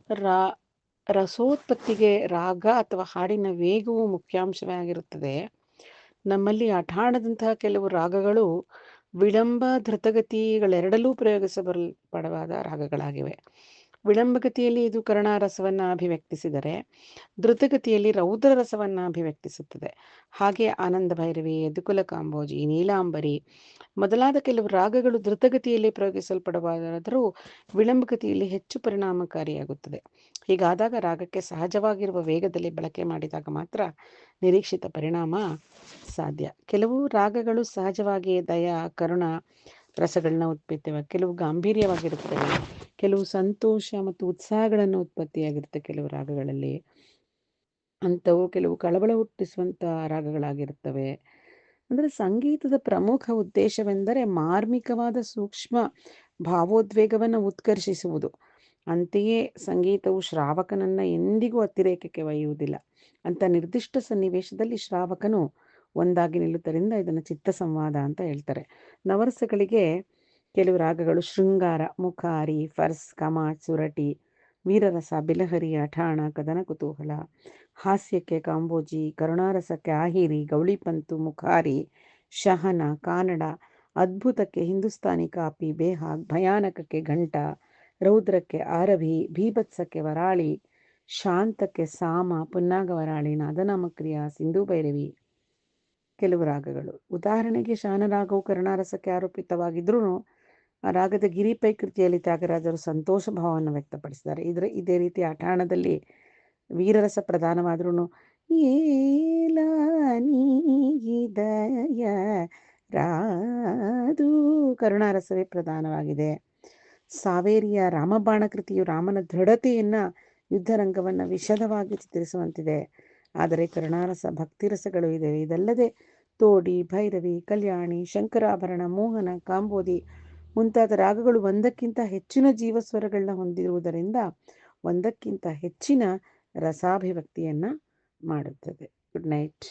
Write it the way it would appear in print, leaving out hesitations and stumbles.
ರಾ ರಸೋತ್ಪತ್ತಿಗೆ ರಾಗ ಅಥವಾ ಹಾಡಿನ ವೇಗವು ಮುಖ್ಯಾಂಶವಾಗಿರುತ್ತದೆ. ನಮ್ಮಲ್ಲಿ ಅಠಾಣದಂತಹ ಕೆಲವು ರಾಗಗಳು ವಿಳಂಬ ಧೃತಗತಿಗಳೆರಡಲ್ಲೂ ಪ್ರಯೋಗಿಸಲ್ಪಡವಾದ ರಾಗಗಳಾಗಿವೆ. ವಿಳಂಬಗತಿಯಲ್ಲಿ ಇದು ಕರುಣಾರಸವನ್ನು ಅಭಿವ್ಯಕ್ತಿಸಿದರೆ, ದ್ರುತಗತಿಯಲ್ಲಿ ರೌದ್ರ ರಸವನ್ನು ಅಭಿವ್ಯಕ್ತಿಸುತ್ತದೆ. ಹಾಗೆ ಆನಂದ ಭೈರವಿ, ಯದುಕುಲ ಕಾಂಬೋಜಿ, ನೀಲಾಂಬರಿ ಮೊದಲಾದ ಕೆಲವು ರಾಗಗಳು ದ್ರುತಗತಿಯಲ್ಲಿ ಪ್ರಯೋಗಿಸಲ್ಪಡವಾದರೂ ವಿಳಂಬಗತಿಯಲ್ಲಿ ಹೆಚ್ಚು ಪರಿಣಾಮಕಾರಿಯಾಗುತ್ತದೆ. ಹೀಗಾದಾಗ ರಾಗಕ್ಕೆ ಸಹಜವಾಗಿರುವ ವೇಗದಲ್ಲಿ ಬಳಕೆ ಮಾಡಿದಾಗ ಮಾತ್ರ ನಿರೀಕ್ಷಿತ ಪರಿಣಾಮ ಸಾಧ್ಯ. ಕೆಲವು ರಾಗಗಳು ಸಹಜವಾಗಿಯೇ ದಯ, ಕರುಣ ರಸಗಳನ್ನ ಕೆಲವು ಗಾಂಭೀರ್ಯವಾಗಿರುತ್ತವೆ, ಕೆಲವು ಸಂತೋಷ ಮತ್ತು ಉತ್ಸಾಹಗಳನ್ನು ಉತ್ಪತ್ತಿಯಾಗಿರುತ್ತೆ. ಕೆಲವು ರಾಗಗಳಲ್ಲಿ ಅಂಥವು ಕೆಲವು ಕಳವಳ ಹುಟ್ಟಿಸುವಂಥ ರಾಗಗಳಾಗಿರ್ತವೆ. ಅಂದರೆ ಸಂಗೀತದ ಪ್ರಮುಖ ಉದ್ದೇಶವೆಂದರೆ ಮಾರ್ಮಿಕವಾದ ಸೂಕ್ಷ್ಮ ಭಾವೋದ್ವೇಗವನ್ನು ಉತ್ಕರ್ಷಿಸುವುದು. ಅಂತೆಯೇ ಸಂಗೀತವು ಶ್ರಾವಕನನ್ನು ಎಂದಿಗೂ ಅತಿರೇಕಕ್ಕೆ ಒಯ್ಯುವುದಿಲ್ಲ. ಅಂಥ ನಿರ್ದಿಷ್ಟ ಸನ್ನಿವೇಶದಲ್ಲಿ ಶ್ರಾವಕನು ಒಂದಾಗಿ ನಿಲ್ಲುವುದರಿಂದ ಇದನ್ನು ಚಿತ್ತ ಸಂವಾದ ಅಂತ ಹೇಳ್ತಾರೆ. ನವರಸಗಳಿಗೆ ಕೆಲವು ರಾಗಗಳು ಶೃಂಗಾರ, ಮುಖಾರಿ, ಫರ್ಸ್, ಕಮಾಟ್, ಸುರಟಿ, ವೀರರಸ, ಬಿಲಹರಿ, ಅಠಾಣ, ಕದನ ಕುತೂಹಲ, ಹಾಸ್ಯಕ್ಕೆ ಕಾಂಬೋಜಿ, ಕರುಣಾರಸಕ್ಕೆ ಆಹಿರಿ, ಗೌಳಿಪಂತು, ಮುಖಾರಿ, ಶಹನ, ಕಾನಡ, ಅದ್ಭುತಕ್ಕೆ ಹಿಂದೂಸ್ತಾನಿ ಕಾಪಿ, ಬೇಹಾಗ್, ಭಯಾನಕಕ್ಕೆ ಘಂಟ, ರೌದ್ರಕ್ಕೆ ಆರಭಿ, ಭೀಭತ್ಸಕ್ಕೆ ವರಾಳಿ, ಶಾಂತಕ್ಕೆ ಸಾಮ, ಪುನ್ನಾಗ ವರಾಳಿ, ನಾದನಾಮಕ್ರಿಯ, ಸಿಂಧೂ ಭೈರವಿ ಕೆಲವು ರಾಗಗಳು. ಉದಾಹರಣೆಗೆ ಶಾನರಾಗವು ಕರುಣಾರಸಕ್ಕೆ ಆರೋಪಿತವಾಗಿದ್ರೂ ಆ ರಾಗದ ಗಿರಿಪೈ ಕೃತಿಯಲ್ಲಿ ತ್ಯಾಗರಾಜರು ಸಂತೋಷ ಭಾವವನ್ನು ವ್ಯಕ್ತಪಡಿಸಿದ್ದಾರೆ. ಇದೇ ರೀತಿ ಅಠಾಣದಲ್ಲಿ ವೀರರಸ ಪ್ರಧಾನವಾದ್ರೂ ರಾದು ಕರುಣಾರಸವೇ ಪ್ರಧಾನವಾಗಿದೆ. ಸಾವೇರಿಯ ರಾಮಬಾಣ ಕೃತಿಯು ರಾಮನ ದೃಢತೆಯನ್ನು, ಯುದ್ಧರಂಗವನ್ನು ವಿಶದವಾಗಿ ಚಿತ್ರಿಸುವಂತಿದೆ. ಆದರೆ ಕರುಣಾರಸ ಭಕ್ತಿರಸಗಳು ಇವೆ. ಇದಲ್ಲದೆ ತೋಡಿ, ಭೈರವಿ, ಕಲ್ಯಾಣಿ, ಶಂಕರಾಭರಣ, ಮೋಹನ, ಕಾಂಬೋದಿ ಮುಂತಾದ ರಾಗಗಳು ಒಂದಕ್ಕಿಂತ ಹೆಚ್ಚಿನ ಜೀವಸ್ವರಗಳನ್ನ ಹೊಂದಿರುವುದರಿಂದ ಒಂದಕ್ಕಿಂತ ಹೆಚ್ಚಿನ ರಸಾಭಿವ್ಯಕ್ತಿಯನ್ನು ಮಾಡುತ್ತದೆ. Good night.